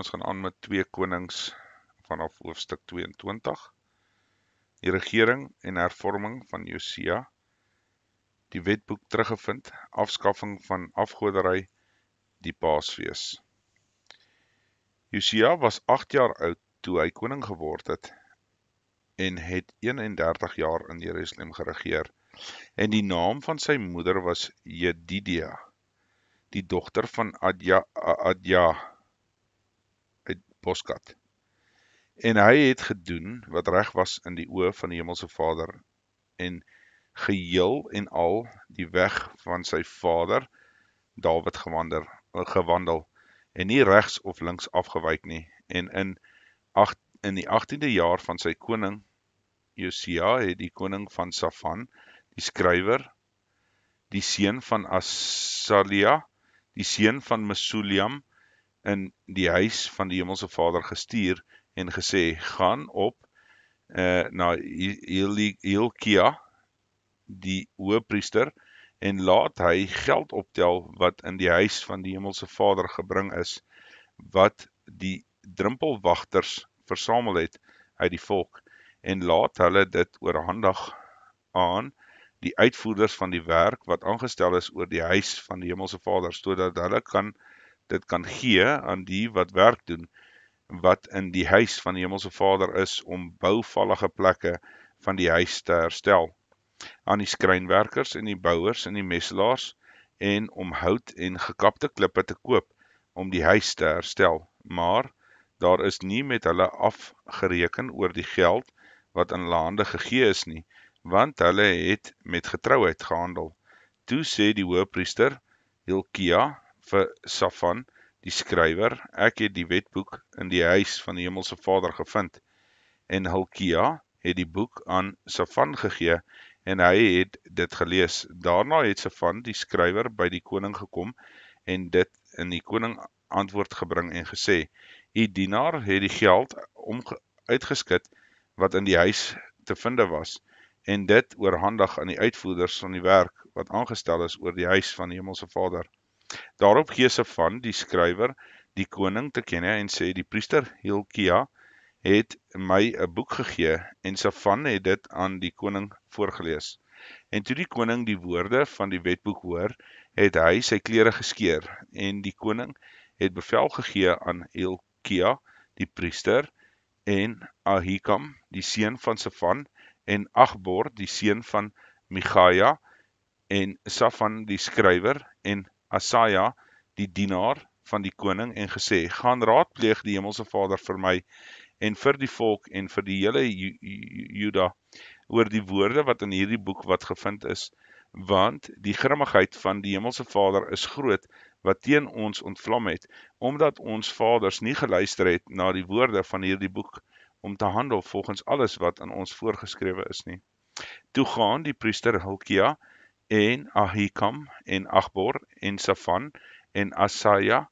ons gaan aan met 2 Konings vanaf hoofstuk 22. Die regering en hervorming van Josia, die wetboek teruggevind, afskaffing van afgoderry, die Paasfees. Josia was 8 jaar oud toe hy koning geword het en het 31 jaar in Jerusalem geregeer. En die naam van sy moeder was Jedidia, die dogter van Adja uit Boskat. En hy het gedoen wat reg was in die oë van die Hemelse Vader en geheel en al die weg van sy vader Dawid gewandel en nie regs of links afgewyk nie. En in die 18de jaar van sy koning Josia het die koning van Safan, die skrywer, die seun van Asalia, die seun van Mesulam, in die huis van die Hemelse Vader gestuur en gesê, gaan op na Hilkia, die hoëpriester, en laat hy geld optel wat in die huis van die Hemelse Vader gebring is, wat die drempelwagters versamel het uit die volk, en laat hulle dit oorhandig aan die uitvoerders van die werk wat aangestel is oor die huis van die Hemelse Vader, sodat hulle dit kan gee aan die wat werk doen, wat in die huis van die Hemelse Vader is, om bouvallige plekke van die huis te herstel, aan die skrynwerkers en die bouers en die messelaars, en om hout en gekapte klippe te koop, om die huis te herstel. Maar daar is nie met hulle afgereken oor die geld wat in hulle hande gegee is nie, want hulle het met getrouheid gehandel. Toe sê die hoëpriester Hilkia vir Safan, die skrywer, ek het die wetboek in die huis van die Hemelse Vader gevind. En Hilkia het die boek aan Safan gegee, en hy het dit gelees. Daarna het Safan, die skrywer, by die koning gekom, en dit in die koning antwoord gebring en gesê, u dienaar het die geld uitgeskit wat in die huis te vinde was, en dit oorhandig aan die uitvoerders van die werk wat aangestel is oor die huis van die Hemelse Vader. Daarop gee Safan, die skrywer, die koning te kenne en sê, die priester Hilkia het my 'n boek gegee, en Safan het dit aan die koning voorgelees. En toe die koning die woorde van die wetboek hoor, het hy sy klere geskeur, en die koning het bevel gegee aan Hilkia, die priester, en Ahikam, die seun van Safan, en Achbor, die seun van Michaja, en Safan, die skrywer, en Asaja, die dienaar van die koning, en gesê, gaan raadpleeg die Hemelse Vader vir my, en vir die volk, en vir die hele Juda, oor die woorde wat in hierdie boek wat gevind is, want die grimmigheid van die Hemelse Vader is groot, wat teen ons ontvlam het, omdat ons vaders nie geluister het na die woorde van hierdie boek, om te handel volgens alles wat in ons voorgeskrewe is nie. Toe gaan die priester Hilkia, en Ahikam, en Achbor, en Safan, en Asaja,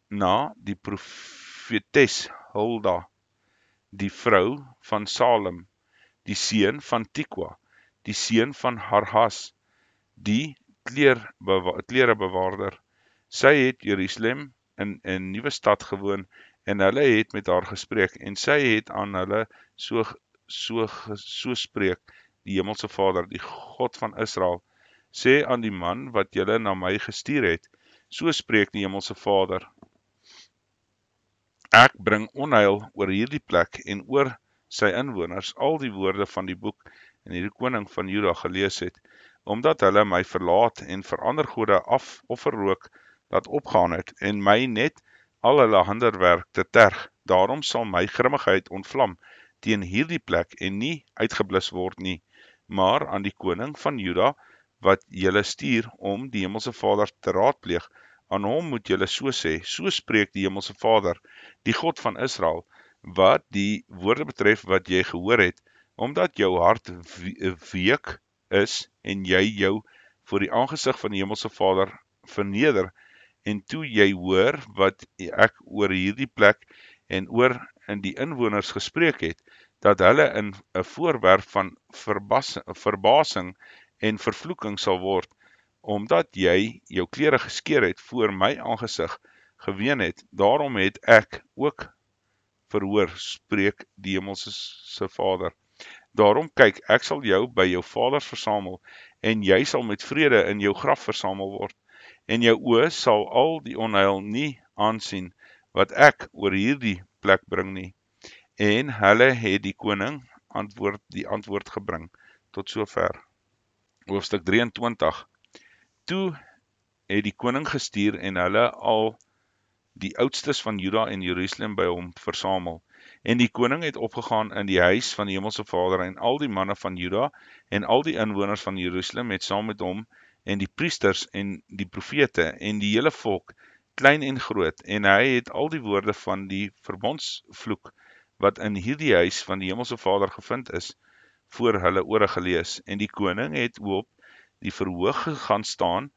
na die profetes Hulda, die vrou van Salem, die seun van Tikwa, die seun van Harhas, die klerebewaarder. Sy het Jerusalem in 'n nuwe stad gewoon, en hulle het met haar gespreek, en sy het aan hulle so spreek, die Hemelse Vader, die God van Israel, sê aan die man wat julle na my gestuur het, so spreek die Hemelse Vader, ek bring onheil oor hierdie plek en oor sy inwoners, al die woorde van die boek en hierdie koning van Juda gelees het, omdat hulle my verlaat en vir ander gode offerrook laat opgaan het, en my net al hulle handerwerk te terg. Daarom sal my grimmigheid ontvlam teen hierdie plek en nie uitgeblus word nie, maar aan die koning van Juda, wat julle stuur om die Hemelse Vader te raadpleeg, aan hom moet julle so sê, so spreek die Hemelse Vader, die God van Israel, wat die woorde betref wat jy gehoor het, omdat jou hart week is, en jy jou voor die aangesig van die Hemelse Vader verneder, en toe jy hoor wat ek oor hierdie plek en oor in die inwoners gespreek het, dat hulle in 'n voorwerp van verbasing en vervloeking sal word, omdat jy jou klere geskeur het voor my aangesig, geween het, daarom het ek ook verhoor, spreek die hemelse Vader. Daarom kyk, ek sal jou by jou vaders versamel, en jy sal met vrede in jou graf versamel word, en jou oë sal al die onheil nie aansien, wat ek oor hierdie plek bring nie. En hulle het die koning die antwoord gebring, tot sover. Hoofstuk 23. Toe het die koning gestuur en hulle al die oudstes van Juda en Jerusalem by hom versamel. En die koning het opgegaan in die huis van die hemelse Vader, en al die manne van Juda en al die inwoners van Jerusalem het saam met hom, en die priesters en die profete en die hele volk, klein en groot, en hy het al die woorde van die verbondsvloek wat in hierdie huis van die hemelse Vader gevind is, voor hulle ore gelees. En die koning het op die verhoog gaan staan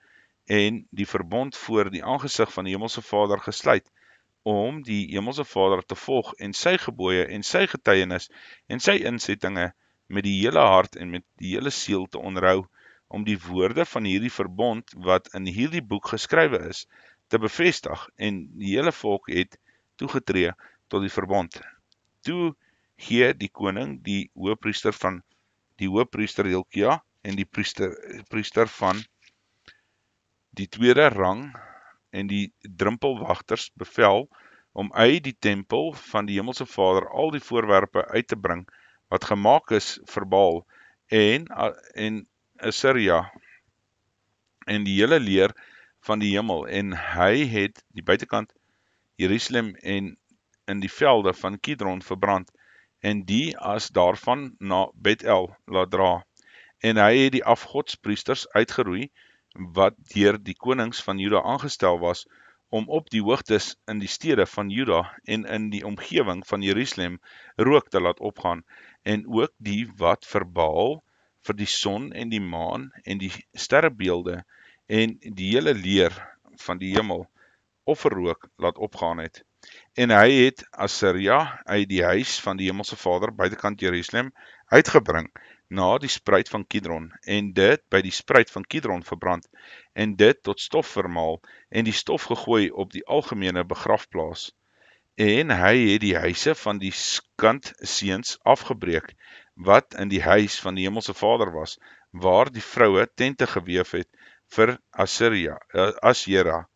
en die verbond voor die aangesig van die hemelse Vader gesluit, om die hemelse Vader te volg en sy gebooie en sy getuienis en sy insettinge met die hele hart en met die hele siel te onderhou, om die woorde van hierdie verbond wat in hierdie boek geskrywe is, te bevestig, en die hele volk het toegetree tot die verbond. Toe gee die koning die hoëpriester Hilkia en die priester van die tweede rang en die drempelwagters bevel om uit die tempel van die hemelse Vader al die voorwerpe uit te bring wat gemaak is vir Baal en Assyria en die hele leer van die hemel, en hy het die buitekant Jerusalem en in die velde van Kidron verbrand, en die as daarvan na Bet-El laat dra. En hy het die afgodspriesters uitgeroei, wat deur die konings van Juda aangestel was, om op die hoogtes in die stede van Juda en in die omgewing van Jerusalem rook te laat opgaan, en ook die wat vir Baal, vir die son en die maan en die sterrebeelde en die hele leer van die hemel offerrook laat opgaan het. En hy het Assyria uit die huis van die hemelse Vader buitekant Jerusalem uitgebring na die spruit van Kidron, en dit by die spruit van Kidron verbrand, en dit tot stof vermaal, en die stof gegooi op die algemene begrafplaas. En hy het die huise van die skandseuns afgebreek, wat in die huis van die hemelse Vader was, waar die vroue tente geweef het vir Asjera.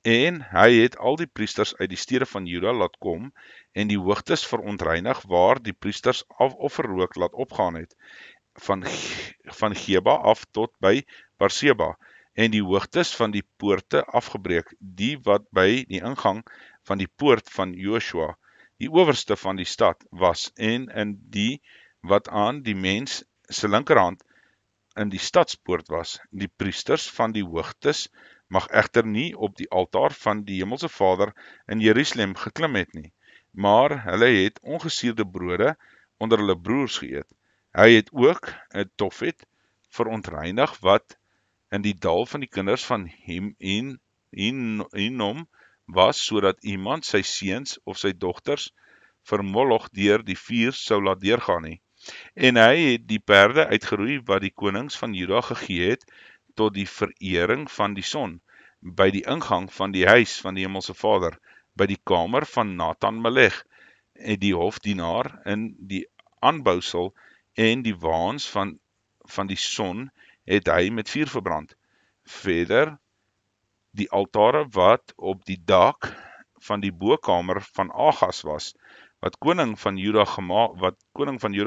En hy het al die priesters uit die stede van Juda laat kom, en die hoogtes verontreinig, waar die priesters offerrook laat opgaan het, van Geba af tot by Barseba, en die hoogtes van die poorte afgebreek, die wat by die ingang van die poort van Joshua, die owerste van die stad was, en in die wat aan die mens se linkerhand in die stadspoort was. Die priesters van die hoogtes mag egter nie op die altaar van die hemelse Vader in Jerusalem geklim het nie, maar hulle het ongesuurde brode onder hulle broers geëet. Hy het ook 'n Tofet verontreinig wat in die dal van die kinders van Hinnom was, sodat iemand sy seuns of sy dogters vir Moloch deur die vuur sou laat deurgaan nie. En hy het die perde uitgeroei wat die konings van Juda gegee het tot die verering van die son, by die ingang van die huis van die hemelse Vader, by die kamer van Nathan Melech, en die hofdienaar in die aanbousel en die waans van die son het hy met vuur verbrand. Verder die altare wat op die dak van die bokamer van Agas was, wat koning van Juda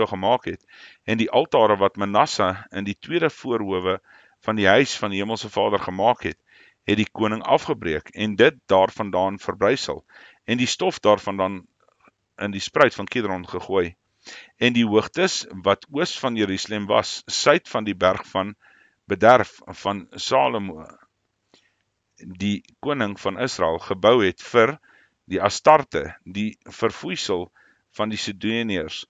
gemaak het, en die altare wat Manasse in die tweede voorhowe van die huis van die hemelse Vader gemaak het die koning afgebreek, en dit daarvandaan verbrysel, en die stof daarvandaan in die spruit van Kidron gegooi. En die hoogtes wat oos van Jerusalem was, suid van die berg van bederf van Salomo, die koning van Israel, gebou het vir die Astarte, die verfoeisel van die Sidoniërs,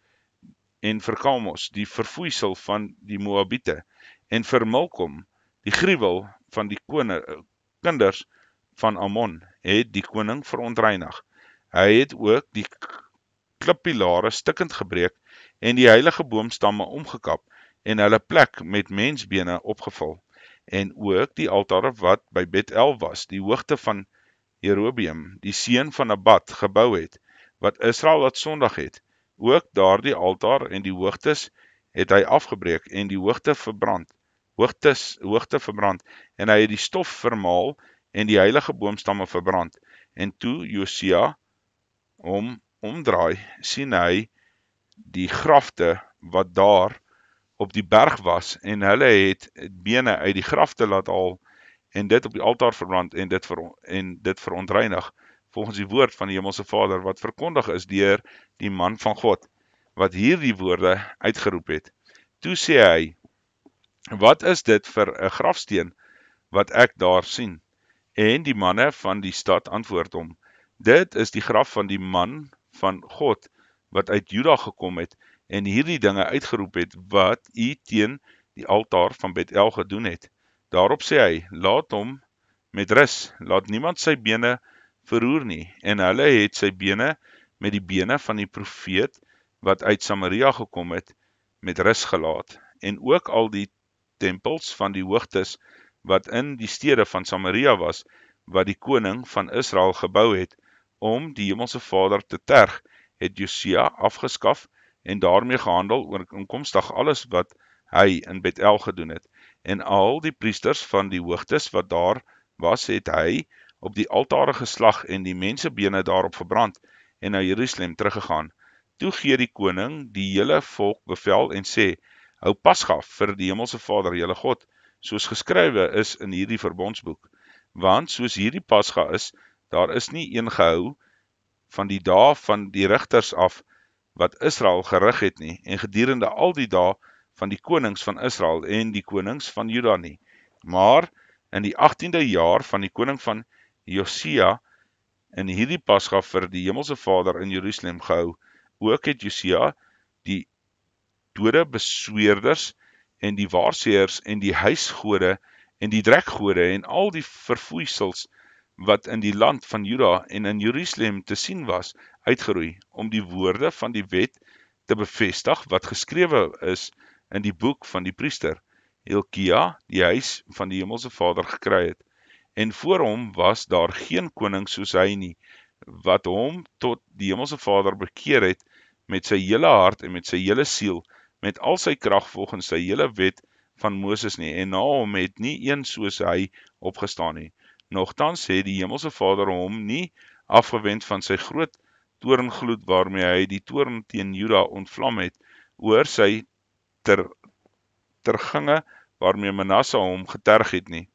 en vir Kamos, die verfoeisel van die Moabiete, en vir Milkom, die gruwel van die kinders van Ammon, het die koning verontreinig. Hy het ook die klippilare stikkend gebreek, en die heilige boomstamme omgekap, en hulle plek met mensbene opgevul, en ook die altare wat by Bet-El was, die hoogte van Jerobeam, die seun van Nebat, gebou het, wat Israel laat sondig het. Ook daardie altaar en die hoogtes het hy afgebreek en die hoogte verbrand, en hy het die stof vermaal en die heilige boomstamme verbrand. En toe Josia hom omdraai, sien hy die grafte wat daar op die berg was, en hulle het bene uit die grafte laat haal, en dit op die altaar verbrand, en dit verontreinig, volgens die woord van die Hemelse Vader, wat verkondig is deur die man van God, wat hierdie woorde uitgeroep het. Toe sê hy, wat is dit vir 'n grafsteen, wat ek daar sien? En die manne van die stad antwoord hom, dit is die graf van die man van God, wat uit Juda gekom het, en hierdie dinge uitgeroep het, wat u teen die altaar van Bethel gedoen het. Daarop sê hy, laat hom met rus, laat niemand sy bene verroer nie, en hulle het sy bene met die bene van die profeet, wat uit Samaria gekom het, met rus gelaat, en ook al die tempels van die hoogtes, wat in die stede van Samaria was, wat die koning van Israel gebou het, om die Hemelse Vader te terg, het Josia afgeskaf, en daarmee gehandel ooreenkomstig alles wat hy in Bethel gedoen het. En al die priesters van die hoogtes wat daar was, het hy op die altare geslag en die mensebene daarop verbrand en na Jerusalem teruggegaan. Toe gee die koning die hele volk bevel en sê, hou Pasga vir die Hemelse Vader, julle God, soos geskrywe is in hierdie verbondsboek. Want soos hierdie Pasga is, daar is nie een gehou van die dae van die rigters af, wat Israel gerig het nie, en gedurende al die dae van die konings van Israel en die konings van Juda nie. Maar in die 18de jaar van die koning van Josia, in hierdie Pasga vir die Hemelse Vader in Jerusalem gehou, ook het Josia die dode besweerders en die waarseers en die huisgode en die drekgode en al die verfoeisels wat in die land van Juda en in Jerusalem te sien was, uitgeroei, om die woorde van die wet te bevestig wat geskrewe is in die boek van die priester Hilkia, die huis van die Hemelse Vader gekry het. En voor hom was daar geen koning soos hy nie, wat hom tot die Hemelse Vader bekeer het met sy hele hart en met sy hele siel, met al sy krag volgens sy hele wet van Moses nie, en na hom het nie een soos hy opgestaan nie. Nogtans het die Hemelse Vader hom nie afgewend van sy groot toorngloed waarmee hy die toorn teen Juda ontvlam het, oor sy terginge waarmee Manasse hom geterg het nie.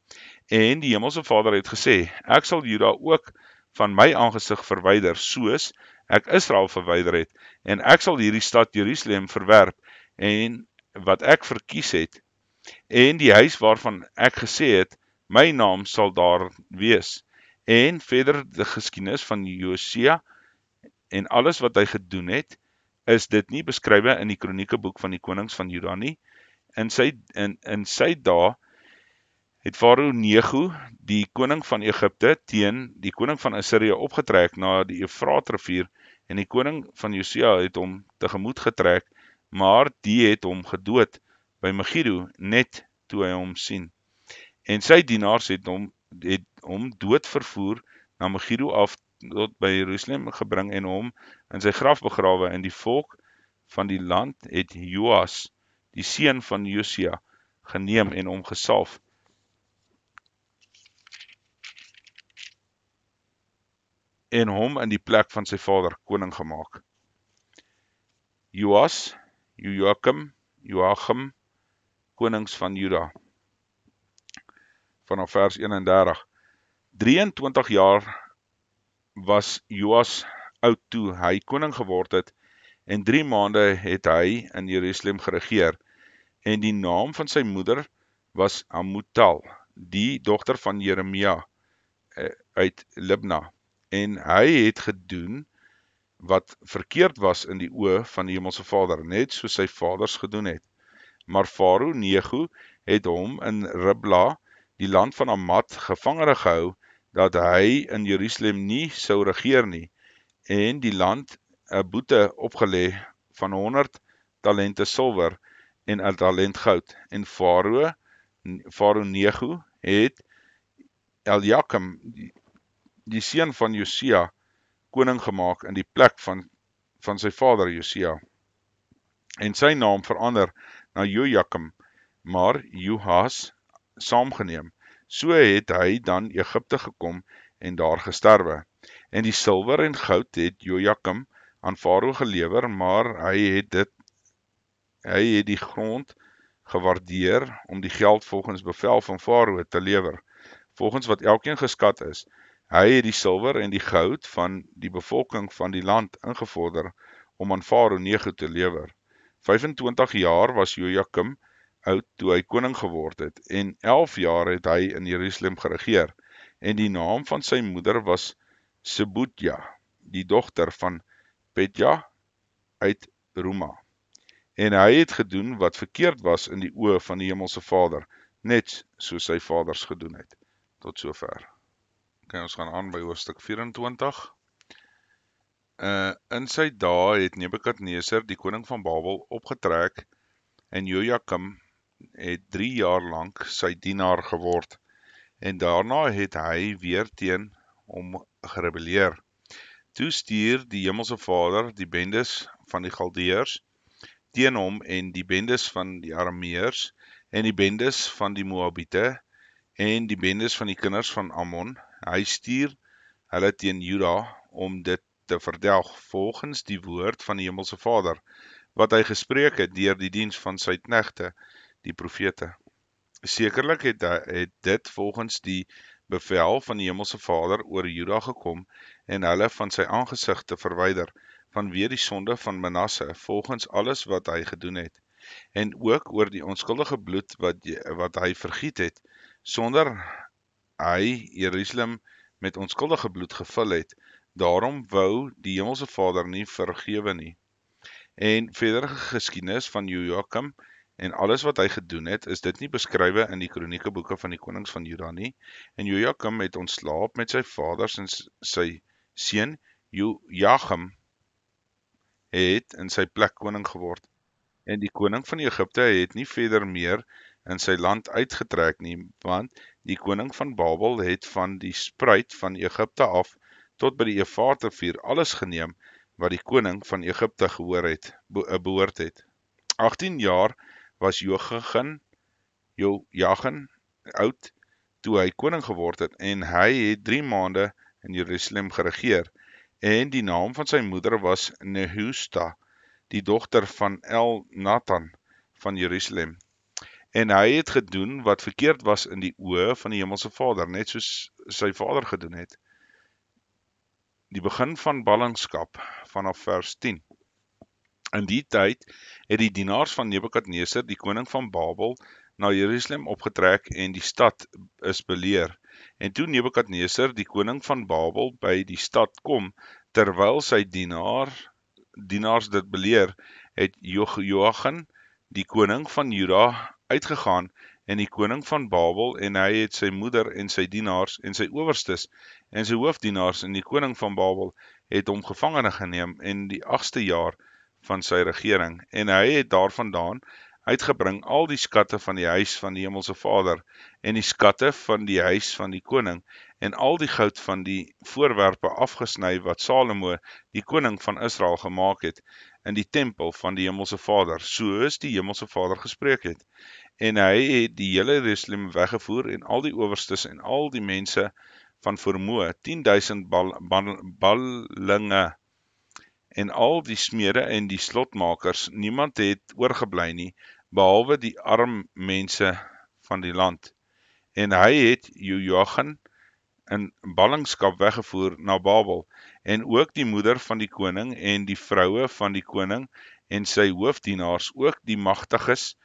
En die Hemelse Vader het gesê, ek sal Juda ook van my aangesig verwyder, soos ek Israel verwyder het, en ek sal hierdie stad Jerusalem verwerp, en wat ek verkies het, en die huis waarvan ek gesê het, my naam sal daar wees. En verder die geskiedenis van Josia en alles wat hy gedoen het, is dit nie beskrywe in die kroniekeboek van die konings van Juda nie. In sy dae het Farao Nego, die koning van Egipte, teen die koning van Assirië opgetrek na die Efraatrivier, en die koning van Josia het hom tegemoet getrek, maar die het hom gedood by Megiddo, net toe hy hom sien. En sy dienaars het hom dood vervoer na Megiddo af tot by Jerusalem gebring en hom in sy graf begrawe, en die volk van die land het Joas, die seun van Josia, geneem en hom gesalf. En hom in die plek van sy vader koning gemaak. Joas, Joachim, konings van Juda. Vanaf vers 31. 23 jaar was Joas oud toe hy koning geword het, en 3 maande het hy in Jerusalem geregeer, en die naam van sy moeder was Amutal, die dogter van Jeremia uit Libna, en hy het gedoen wat verkeerd was in die oë van die Hemelse Vader, net soos sy vaders gedoen het. Maar Farao Nego het hom in Ribla, die land van Amat, gevangene gehou, dat hy in Jerusalem nie sou regeer nie, en die land 'n boete opgelê van 100 talente silwer en 'n talent goud. En Farao Nego het Eliakim, die seun van Josia, koning gemaak in die plek van sy vader Josia, en sy naam verander na Jojakim, maar Joas saamgeneem. So het hy dan Egipte gekom en daar gesterwe. En die silwer en goud het Jojakim aan Farao gelewer, maar hy het die grond gewaardeer om die geld volgens bevel van Farao te lewer, volgens wat elkeen geskat is. Hy het die silwer en die goud van die bevolking van die land ingevorder om aan Farao Neko te lewer. 25 jaar was Jojakim oud toe hy koning geword het, en 11 jaar het hy in Jerusalem geregeer, en die naam van sy moeder was Sebutja, die dogter van Petja uit Ruma. En hy het gedoen wat verkeerd was in die oë van die Hemelse Vader, net soos sy vaders gedoen het. Tot sover. Ons gaan aan by hoofstuk 24. In sy dae het Nebukadneser, die koning van Babel, opgetrek, en Jojakim het 3 jaar lank sy dienaar geword, en daarna het hy weer teen hom gerebelleer. Toe stuur die Hemelse Vader die bendes van die Galdeërs teen hom, en die bendes van die Arameërs, en die bendes van die Moabiete, en die bendes van die kinders van Ammon. Hy stuur hulle teen Juda om dit te verdelg volgens die woord van die Hemelse Vader, wat hy gespreek het deur die diens van sy knegte, die profete. Sekerlik het dit volgens die bevel van die Hemelse Vader oor Juda gekom, en hulle van sy aangesig te verwyder, vanweë die sonde van Manasse, volgens alles wat hy gedoen het, en ook oor die onskuldige bloed wat hy vergiet het, sonder hy Jerusalem met onskuldige bloed gevul het. Daarom wou die Hemelse Vader nie vergewe nie. En verdere geskiedenis van Jojakim en alles wat hy gedoen het, is dit nie beskrywe in die kroniekeboeke van die konings van Juda nie. En Jojakim het ontslaap met sy vaders, en sy seun Jojachim het in sy plek koning geword. En die koning van Egipte het nie verder meer in sy land uitgetrek nie, want die koning van Babel het van die spruit van Egipte af tot by die Eufraatrivier alles geneem wat die koning van Egipte behoort het. 18 jaar was Jojachin oud toe hy koning geword het, en hy het 3 maande in Jerusalem geregeer, en die naam van sy moeder was Nehusta, die dogter van Elnathan van Jerusalem. En hy het gedoen wat verkeerd was in die oë van die Hemelse Vader, net soos sy vader gedoen het. Die begin van ballingskap vanaf vers 10. In die tyd het die dienaars van Nebukadneser, die koning van Babel, na Jerusalem opgetrek, en die stad is beleer. En toe Nebukadneser, die koning van Babel, by die stad kom, terwyl sy dienaars dit beleer, het Jojachin, die koning van Juda, uitgegaan, en die koning van Babel, en hy het sy moeder en sy dienaars en sy owerstes en sy hoofdienaars, en die koning van Babel het hom gevangene geneem in die 8ste jaar van sy regering, en hy het daarvandaan uitgebring al die skatte van die huis van die Hemelse Vader, en die skatte van die huis van die koning, en al die goud van die voorwerpe afgesny wat Salomo, die koning van Israel, gemaak het, in die tempel van die Hemelse Vader, soos die Hemelse Vader gespreek het. En hy het die hele Jerusalem weggevoer, en al die owerstes en al die mense van vermoë, 10.000 ballinge, en al die smede en die slotmakers, niemand het oorgebly nie, behalwe die arm mense van die land. En hy het Jojachin in ballingskap weggevoer na Babel, en ook die moeder van die koning, en die vroue van die koning, en sy hoofdienaars, ook die magtiges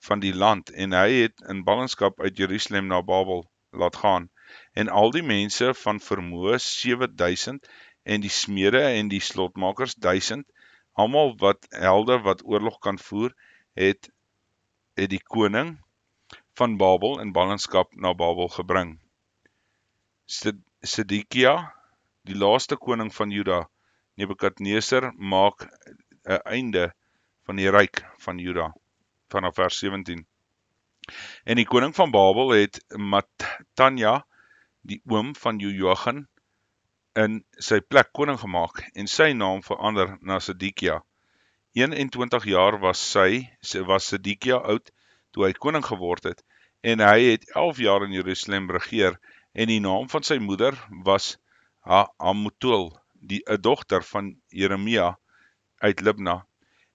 van die land, en hy het in ballingskap uit Jerusalem na Babel laat gaan, en al die mense van vermoë 7.000, en die smede en die slotmakers 1.000, almal wat helde wat oorlog kan voer, het die koning van Babel in ballingskap na Babel gebring. Sedekia, die laaste koning van Juda, Nebukadneser, maak 'n einde van die ryk van Juda, vanaf vers 17. En die koning van Babel het Matanja, die oom van Jojachin, in sy plek koning gemaak en sy naam verander na Sedekia. 21 jaar was Sedekia oud toe hy koning geword het en hy het 11 jaar in Jerusalem regeer en die naam van sy moeder was Hamutul, 'n dogter van Jeremia uit Libna.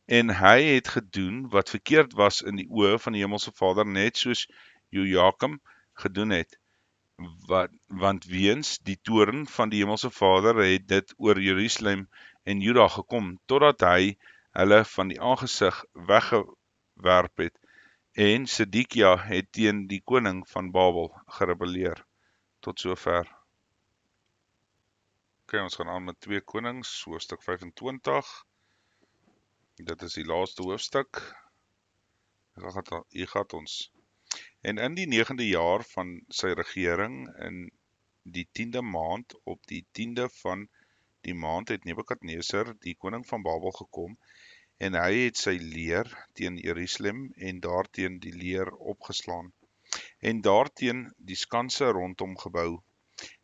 En hy het gedoen wat verkeerd was in die oë van die Hemelse Vader, net soos Jojakim gedoen het. Want weens die toorn van die Hemelse Vader het dit oor Jerusalem en Juda gekom, totdat hy hulle van die aangesig weggewerp het, en Sedekia het teen die koning van Babel gerebelleer. Tot sover. Okay, ons gaan aan met 2 Konings, hoofstuk 25. Dit is die laaste hoofstuk. Hier gaat ons. En in die 9de jaar van sy regering, in die 10de maand, op die 10de van die maand het Nebukadneser, die koning van Babel, gekom, en hy het sy leer teen Jerusalem en daarteen die leer opgeslaan, en daarteen die skanse rondom gebou,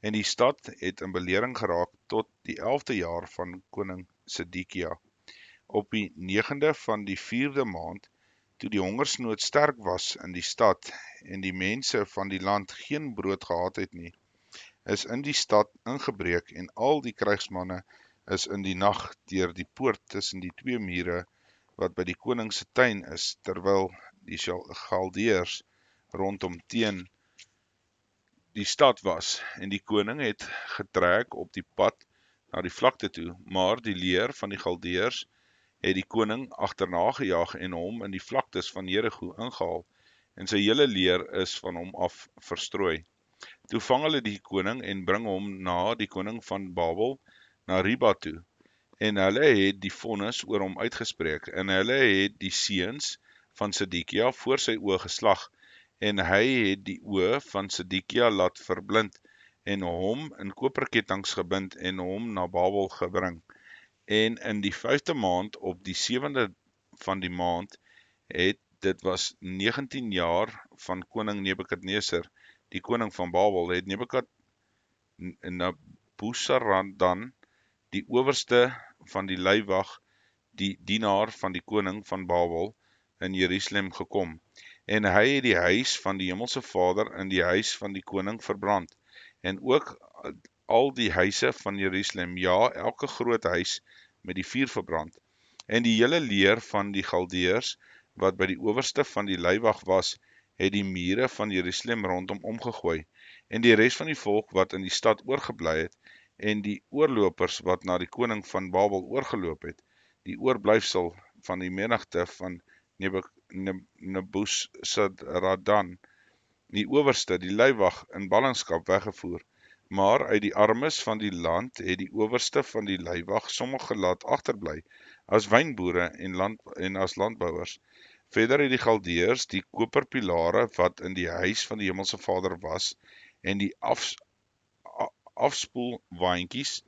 en die stad het in belering geraak tot die 11de jaar van koning Sedekia. Op die 9de van die 4de maand, toe die hongersnood sterk was in die stad en die mense van die land geen brood gehad het nie, is in die stad ingebreek en al die krygsmanne is in die nag deur die poort tussen die 2 mure wat by die koning se tuin is, terwyl die Galdeërs rondom teen die stad was, en die koning het getrek op die pad na die vlakte toe, maar die leer van die Galdeërs het die koning agterna gejaag en hom in die vlaktes van Jerigo ingehaal, en sy hele leer is van hom af verstrooi. Toe vang hulle die koning en bring hom na die koning van Babel na Riba toe, en hulle het die vonnis oor hom uitgespreek, en hulle het die seuns van Sedekia voor sy oë geslag, en hy het die oë van Sedekia laat verblind, en hom in koperkettinge gebind en hom na Babel gebring. En in die 5de maand, op die 7de van die maand, dit was 19 jaar van koning Nebukadneser, die koning van Babel, het Nebuzaradan, die owerste van die leiwag, die dienaar van die koning van Babel, in Jerusalem gekom, en hy het die huis van die Hemelse Vader in die huis van die koning verbrand, en ook al die huise van Jerusalem, ja, elke groot huis met die vuur verbrand, en die hele leer van die Galdeërs, wat by die owerste van die leiwag was, het die mure van Jerusalem rondom omgegooi, en die res van die volk wat in die stad oorgebly het, en die oorlopers wat na die koning van Babel oorgeloop het, die oorblyfsel van die menigte van Nebuzaradan, die owerste, die leiwag in ballingskap weggevoer, maar uit die armes van die land het die owerste van die leiwag sommige laat agterbly, as wynboere en as landbouers. Verder het die Galdeërs die koperpilare wat in die huis van die Hemelse Vader was, en die afspoelwaandjies,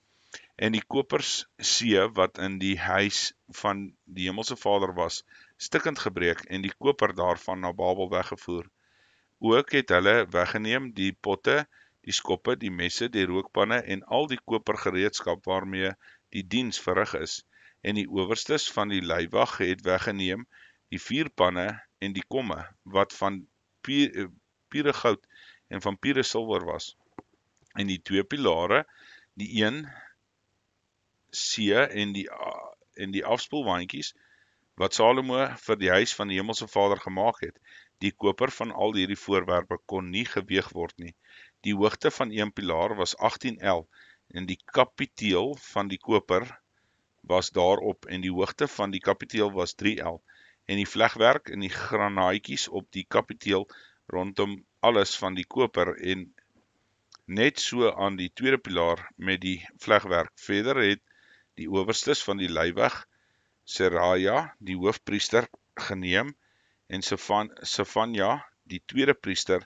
en die kopersee wat in die huis van die Hemelse Vader was, stikkend gebreek en die koper daarvan na Babel weggevoer. Ook het hulle weggeneem die potte, die skoppe, die messe, die rookpanne en al die kopergereedskap waarmee die diens verrig is. En die owerstes van die leiwag het weggeneem die vuurpanne en die komme, wat van pure goud en van pure silwer was. En die 2 pilare, die een see en die afspoelwaandjies, wat Salomo vir die huis van die Hemelse Vader gemaak het. Die koper van al hierdie voorwerpe kon nie geweeg word nie. Die hoogte van een pilaar was 18 el, en die kapiteel van die koper was daarop, en die hoogte van die kapiteel was 3 el, en die vlegwerk en die granaatjies op die kapiteel rondom alles van die koper, en net so aan die 2de pilaar met die vlegwerk. Verder het die owerstes van die leiwag Seraja, die hoofpriester, geneem, en Sefanja, die 2de priester,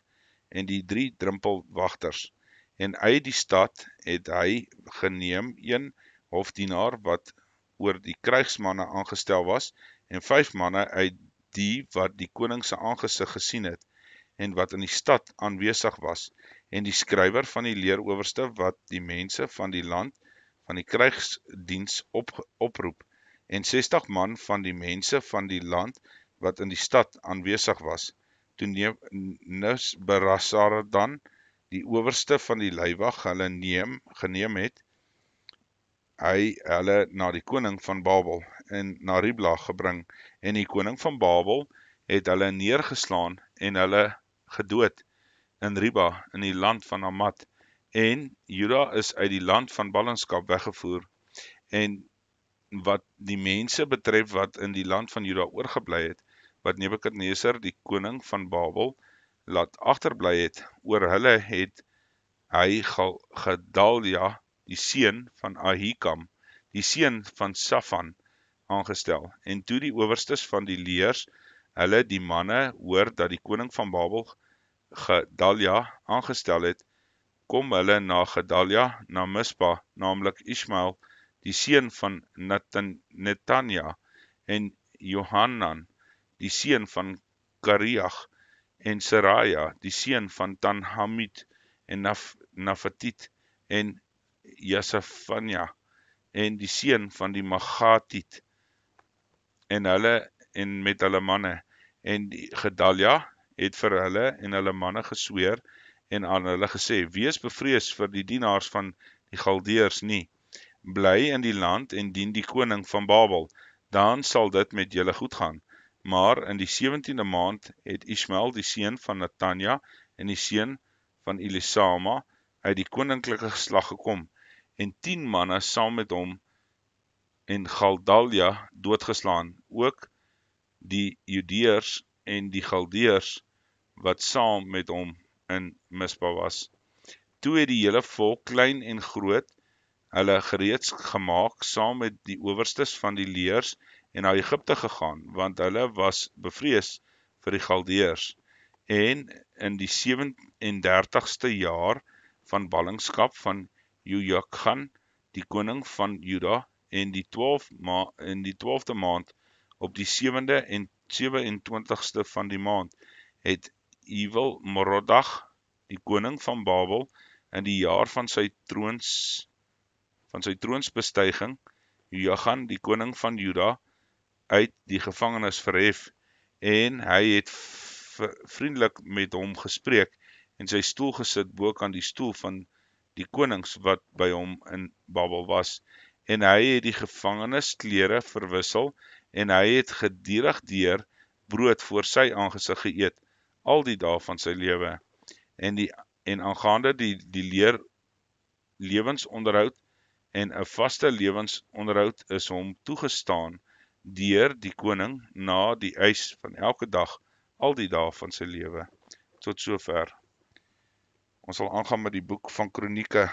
en die 3 drumpelwagters. En uit die stad het hy geneem 1 hofdienaar wat oor die krygsmanne aangestel was, en 5 manne uit die wat die koning se aangesig gesien het, en wat in die stad aanwesig was, en die skrywer van die leerowerste wat die mense van die land van die krygsdiens oproep, en 60 man van die mense van die land wat in die stad aanwesig was. Toe Nebuzaradan, die owerste van die leiwag, hulle geneem het, hy hulle na die koning van Babel en na Ribla gebring, en die koning van Babel het hulle neergeslaan en hulle gedood in Riba in die land van Hamat, en Juda is uit die land van ballingskap weggevoer, en wat die mense betref wat in die land van Juda oorgebly het, wat Nebukadneser die koning van Babel laat agterbly het, oor hulle het hy Gedalja, die seun van Ahikam, die seun van Safan, aangestel. En toe die owerstes van die leers hulle die manne hoor dat die koning van Babel Gedalja aangestel het, kom hulle na Gedalja na Mispa, naamlik Ismael, die seun van Netanja, en Johanan, die seun van Kariach, en Seraja, die seun van Tanhamid, en Nafatit, en Jasafania, en die seun van die Magatit, en met hulle manne, en die Gedalja het vir hulle en hulle manne gesweer, en aan hulle gesê, wees bevrees vir die dienaars van die Galdeërs nie, bly in die land en dien die koning van Babel, dan sal dit met julle goed gaan. Maar in die 17de maand het Ismael, die seun van Netanja, en die seun van Elisama, uit die koninklike geslag gekom, en 10 manne saam met hom, en Gedalja doodgeslaan, ook die Judeërs en die Galdeërs, wat saam met hom in Mispa was. Toe het die hele volk, klein en groot, hulle gereeds gemaak, saam met die owerstes van die leers, en na Egipte gegaan, want hulle was bevrees vir die Galdeërs. En in die 37ste jaar van ballingskap van Jojakan, die koning van Juda, en die 12de maand, op die 7de en 27ste van die maand, het Ewil-Merodach, die koning van Babel, in die jaar van sy troonsbestuiging, Jojakan, die koning van Juda, uit die gevangenis verhef, en hy het vriendelik met hom gespreek, en sy stoel gesit bokant die stoel van die konings wat by hom in Babel was, en hy het die gevangenes klere verwissel, en hy het gedurig deur brood voor sy aangesig geëet, al die dae van sy lewe, en aangaande die lewensonderhoud, en 'n vaste lewensonderhoud is hom toegestaan deur die koning na die eis van elke dag, al die dae van sy lewe. Tot sover. Ons sal aangaan met die boek van Kronieke.